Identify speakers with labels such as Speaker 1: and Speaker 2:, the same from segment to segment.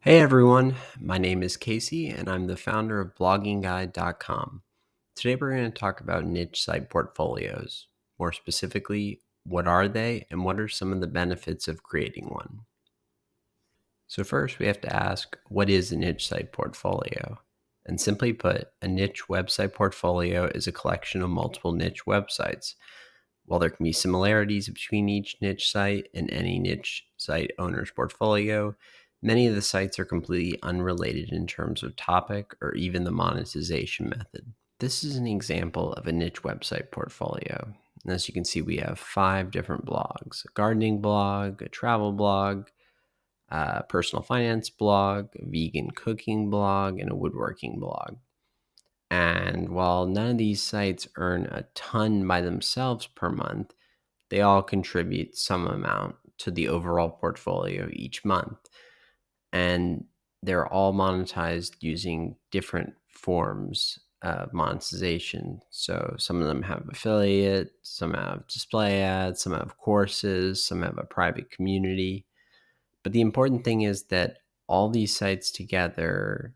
Speaker 1: Hey everyone, my name is Casey and I'm the founder of bloggingguide.com. Today we're going to talk about niche site portfolios. More specifically, what are they and what are some of the benefits of creating one? So first we have to ask, what is a niche site portfolio? And simply put, a niche website portfolio is a collection of multiple niche websites. While there can be similarities between each niche site and any niche site owner's portfolio, many of the sites are completely unrelated in terms of topic or even the monetization method. This is an example of a niche website portfolio. And as you can see, we have 5 different blogs: a gardening blog, a travel blog, a personal finance blog, a vegan cooking blog, and a woodworking blog. And while none of these sites earn a ton by themselves per month, they all contribute some amount to the overall portfolio each month. And they're all monetized using different forms of monetization. So some of them have affiliate, some have display ads, some have courses, some have a private community. But the important thing is that all these sites together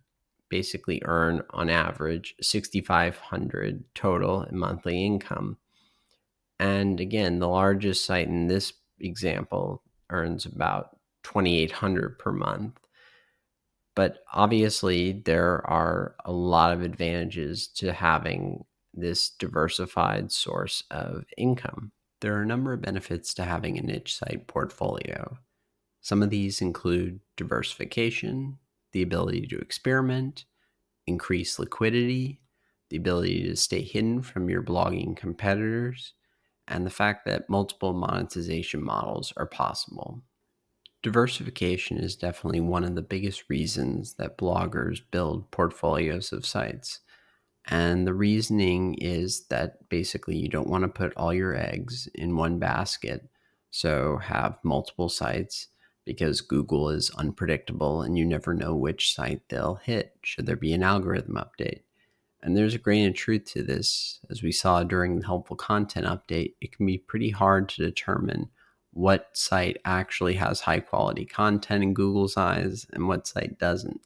Speaker 1: basically earn on average $6,500 total in monthly income. And again, the largest site in this example earns about $2,800 per month. But obviously, there are a lot of advantages to having this diversified source of income. There are a number of benefits to having a niche site portfolio. Some of these include diversification, the ability to experiment, increase liquidity, the ability to stay hidden from your blogging competitors, and the fact that multiple monetization models are possible. Diversification is definitely one of the biggest reasons that bloggers build portfolios of sites. And the reasoning is that basically you don't want to put all your eggs in one basket. So have multiple sites because Google is unpredictable and you never know which site they'll hit should there be an algorithm update. And there's a grain of truth to this. As we saw during the helpful content update, it can be pretty hard to determine what site actually has high quality content in Google's eyes and what site doesn't.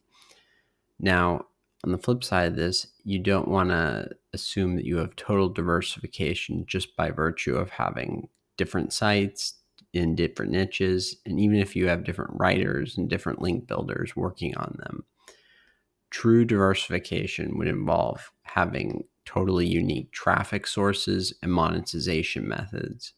Speaker 1: Now, on the flip side of this, you don't want to assume that you have total diversification just by virtue of having different sites in different niches, and even if you have different writers and different link builders working on them. True diversification would involve having totally unique traffic sources and monetization methods.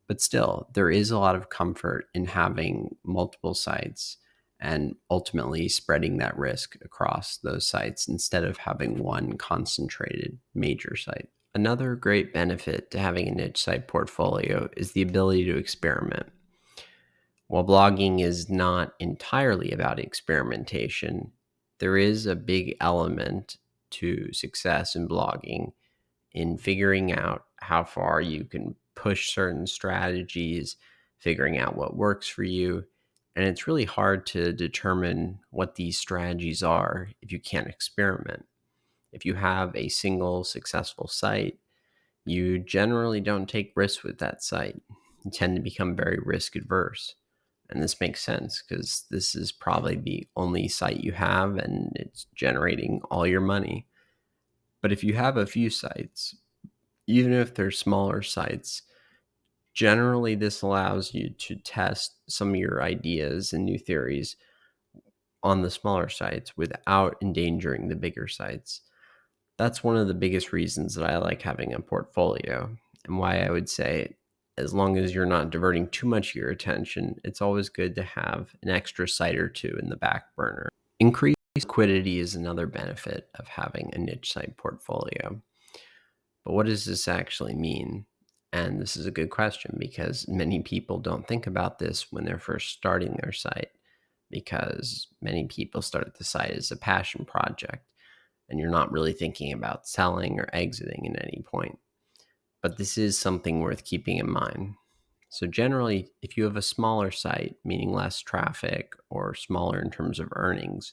Speaker 1: But still, there is a lot of comfort in having multiple sites and ultimately spreading that risk across those sites instead of having one concentrated major site. Another great benefit to having a niche site portfolio is the ability to experiment. While blogging is not entirely about experimentation, there is a big element to success in blogging in figuring out how far you can push certain strategies, figuring out what works for you. And it's really hard to determine what these strategies are if you can't experiment. If you have a single successful site, you generally don't take risks with that site. You tend to become very risk adverse. And this makes sense because this is probably the only site you have and it's generating all your money. But if you have a few sites, even if they're smaller sites, generally this allows you to test some of your ideas and new theories on the smaller sites without endangering the bigger sites. That's one of the biggest reasons that I like having a portfolio, and why I would say, as long as you're not diverting too much of your attention, it's always good to have an extra site or two in the back burner. Increased liquidity is another benefit of having a niche site portfolio. But what does this actually mean? And this is a good question because many people don't think about this when they're first starting their site, because many people start the site as a passion project and you're not really thinking about selling or exiting at any point. But this is something worth keeping in mind. So generally, if you have a smaller site, meaning less traffic or smaller in terms of earnings,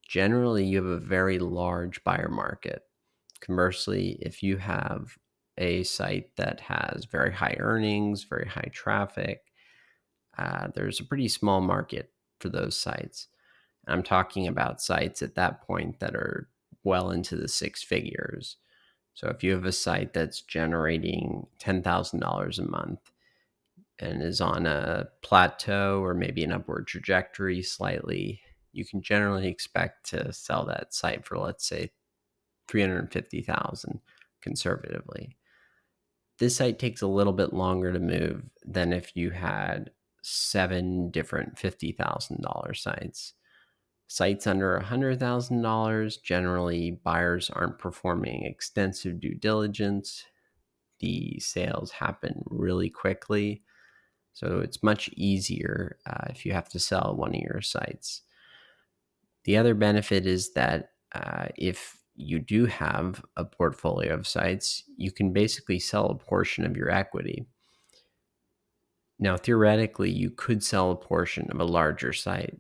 Speaker 1: generally you have a very large buyer market. Conversely, if you have a site that has very high earnings, very high traffic, there's a pretty small market for those sites. I'm talking about sites at that point that are well into the six figures. So if you have a site that's generating $10,000 a month and is on a plateau or maybe an upward trajectory slightly, you can generally expect to sell that site for, let's say, 350,000 conservatively. This site takes a little bit longer to move than if you had seven different $50,000 sites. Sites under $100,000, generally buyers aren't performing extensive due diligence. The sales happen really quickly. So it's much easier if you have to sell one of your sites. The other benefit is that if you do have a portfolio of sites, you can basically sell a portion of your equity. Now, theoretically, you could sell a portion of a larger site.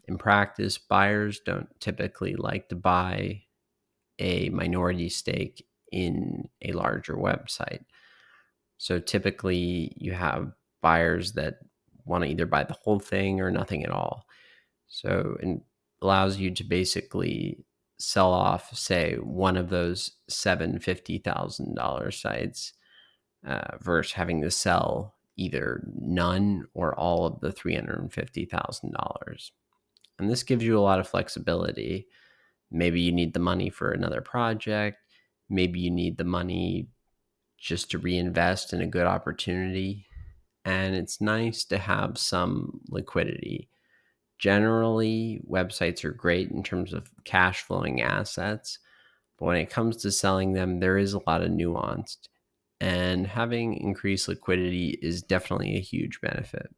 Speaker 1: In practice, buyers don't typically like to buy a minority stake in a larger website. So typically, you have buyers that want to either buy the whole thing or nothing at all. So it allows you to basically sell off, say, one of those $750,000 sites versus having to sell either none or all of the $350,000. And this gives you a lot of flexibility. Maybe you need the money for another project. Maybe you need the money just to reinvest in a good opportunity. And it's nice to have some liquidity. Generally, websites are great in terms of cash flowing assets, but when it comes to selling them, there is a lot of nuance. And having increased liquidity is definitely a huge benefit.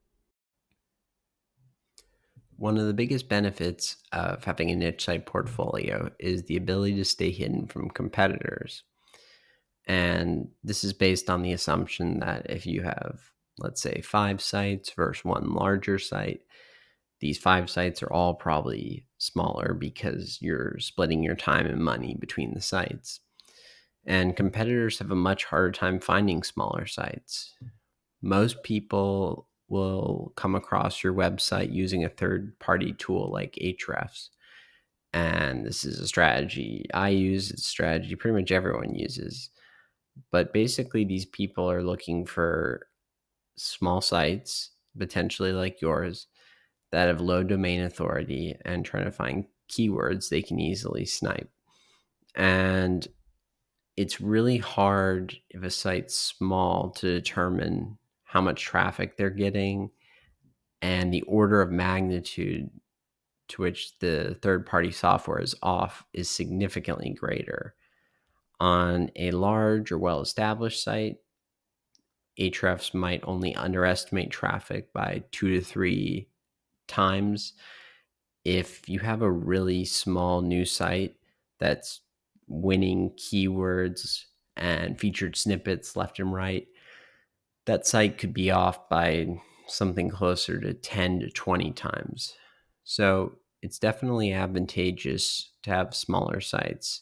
Speaker 1: One of the biggest benefits of having a niche site portfolio is the ability to stay hidden from competitors. And this is based on the assumption that if you have, let's say, five sites versus one larger site, these five sites are all probably smaller because you're splitting your time and money between the sites. And competitors have a much harder time finding smaller sites. Most people will come across your website using a third party tool like Ahrefs. And this is a strategy I use, it's a strategy pretty much everyone uses. But basically, these people are looking for small sites, potentially like yours, that have low domain authority and trying to find keywords they can easily snipe. And it's really hard if a site's small to determine how much traffic they're getting, and the order of magnitude to which the third party software is off is significantly greater. On a large or well established site, Ahrefs might only underestimate traffic by 2 to 3 times. If you have a really small new site that's winning keywords and featured snippets left and right, that site could be off by something closer to 10 to 20 times. So it's definitely advantageous to have smaller sites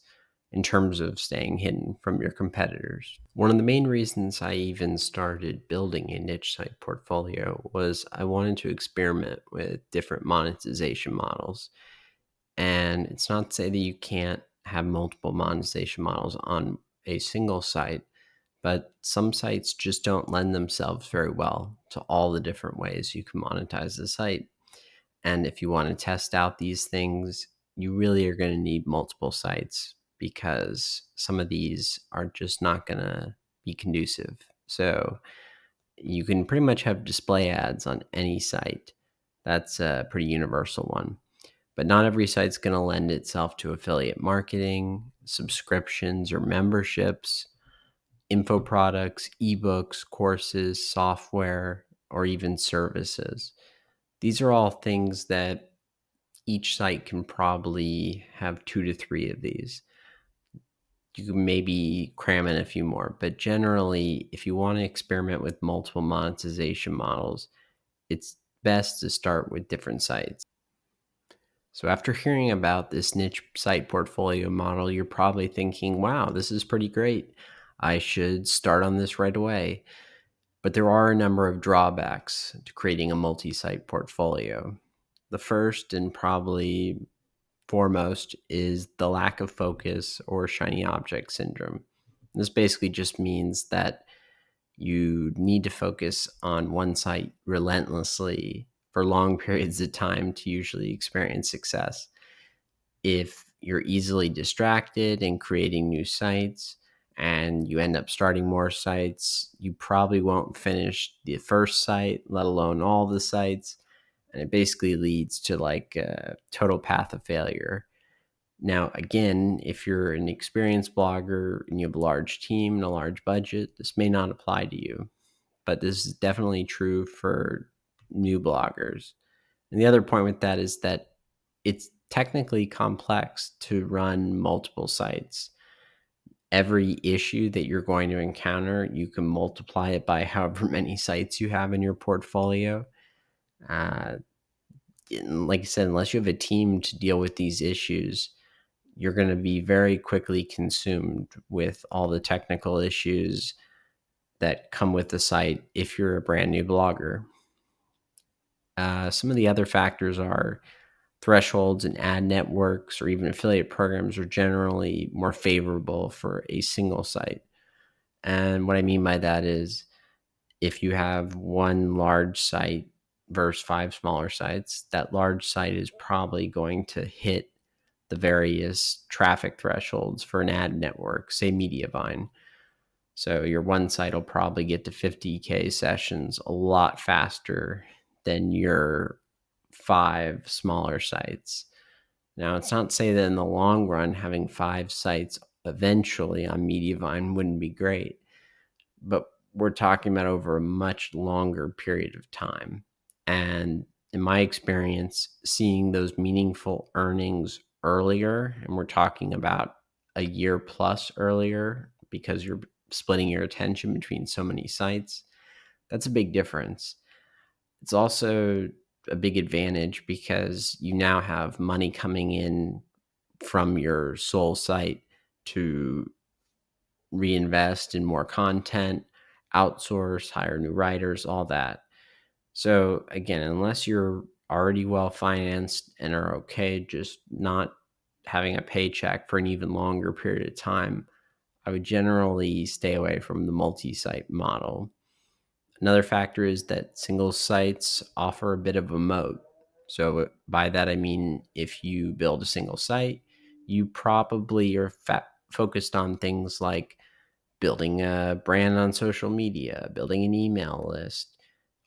Speaker 1: in terms of staying hidden from your competitors. One of the main reasons I even started building a niche site portfolio was I wanted to experiment with different monetization models. And it's not to say that you can't have multiple monetization models on a single site, but some sites just don't lend themselves very well to all the different ways you can monetize the site. And if you want to test out these things, you really are going to need multiple sites because some of these are just not going to be conducive. So you can pretty much have display ads on any site. That's a pretty universal one. But not every site's going to lend itself to affiliate marketing, subscriptions, or memberships, info products, ebooks, courses, software, or even services. These are all things that each site can probably have 2 to 3 of these. You can maybe cram in a few more, but generally, if you want to experiment with multiple monetization models, it's best to start with different sites. So, after hearing about this niche site portfolio model, you're probably thinking, wow, this is pretty great. I should start on this right away. But there are a number of drawbacks to creating a multi site portfolio. The first and probably foremost is the lack of focus or shiny object syndrome. This basically just means that you need to focus on one site relentlessly for long periods of time to usually experience success. If you're easily distracted in creating new sites and you end up starting more sites, you probably won't finish the first site, let alone all the sites. And it basically leads to like a total path of failure. Now, again, if you're an experienced blogger and you have a large team and a large budget, this may not apply to you, but this is definitely true for new bloggers. And the other point with that is that it's technically complex to run multiple sites. Every issue that you're going to encounter, you can multiply it by however many sites you have in your portfolio. Uh, like I said, unless you have a team to deal with these issues, you're going to be very quickly consumed with all the technical issues that come with the site if you're a brand new blogger. Some of the other factors are thresholds and ad networks or even affiliate programs are generally more favorable for a single site. And what I mean by that is if you have one large site versus 5 smaller sites, that large site is probably going to hit the various traffic thresholds for an ad network, say Mediavine. So your one site will probably get to 50K sessions a lot faster than your 5 smaller sites. Now, it's not to say that in the long run, having 5 sites eventually on Mediavine wouldn't be great, but we're talking about over a much longer period of time. And in my experience, seeing those meaningful earnings earlier, and we're talking about a year plus earlier because you're splitting your attention between so many sites, that's a big difference. It's also a big advantage because you now have money coming in from your sole site to reinvest in more content, outsource, hire new writers, all that. So again, unless you're already well financed and are okay just not having a paycheck for an even longer period of time, I would generally stay away from the multi-site model. Another factor is that single sites offer a bit of a moat. So by that I mean if you build a single site, you probably are focused on things like building a brand on social media, building an email list,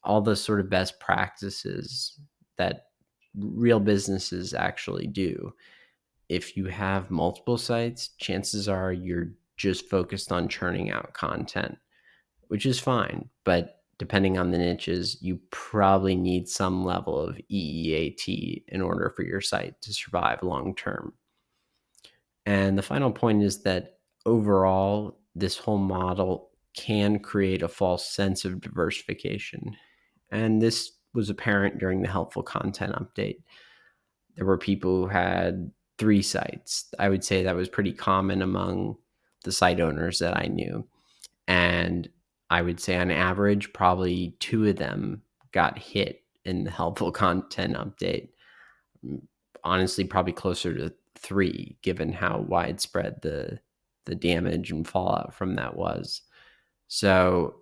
Speaker 1: all the sort of best practices that real businesses actually do. If you have multiple sites, chances are you're just focused on churning out content, which is fine. But depending on the niches, you probably need some level of EEAT in order for your site to survive long term. And the final point is that overall, this whole model can create a false sense of diversification. And this was apparent during the helpful content update. There were people who had 3 sites. I would say that was pretty common among the site owners that I knew. And I would say on average, probably 2 of them got hit in the helpful content update. Honestly, probably closer to 3, given how widespread the damage and fallout from that was. So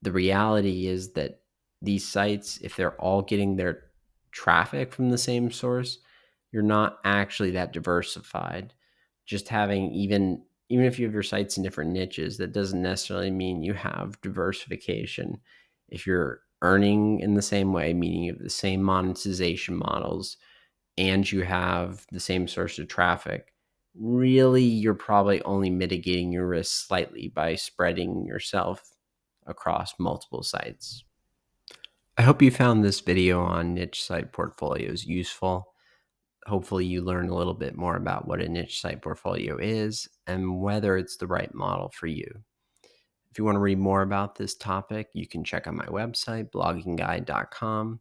Speaker 1: the reality is that these sites, if they're all getting their traffic from the same source, you're not actually that diversified. Just having even if you have your sites in different niches, that doesn't necessarily mean you have diversification. If you're earning in the same way, meaning you have the same monetization models and you have the same source of traffic, really you're probably only mitigating your risk slightly by spreading yourself across multiple sites. I hope you found this video on niche site portfolios useful. Hopefully you learned a little bit more about what a niche site portfolio is and whether it's the right model for you. If you want to read more about this topic, you can check out my website, bloggingguide.com,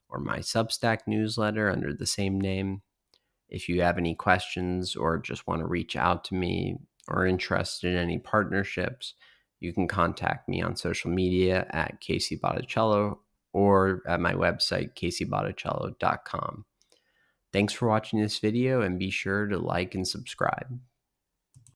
Speaker 1: or my Substack newsletter under the same name. If you have any questions or just want to reach out to me or are interested in any partnerships, you can contact me on social media at Casey Botticello or at my website, caseybotticello.com. Thanks for watching this video, and be sure to like and subscribe.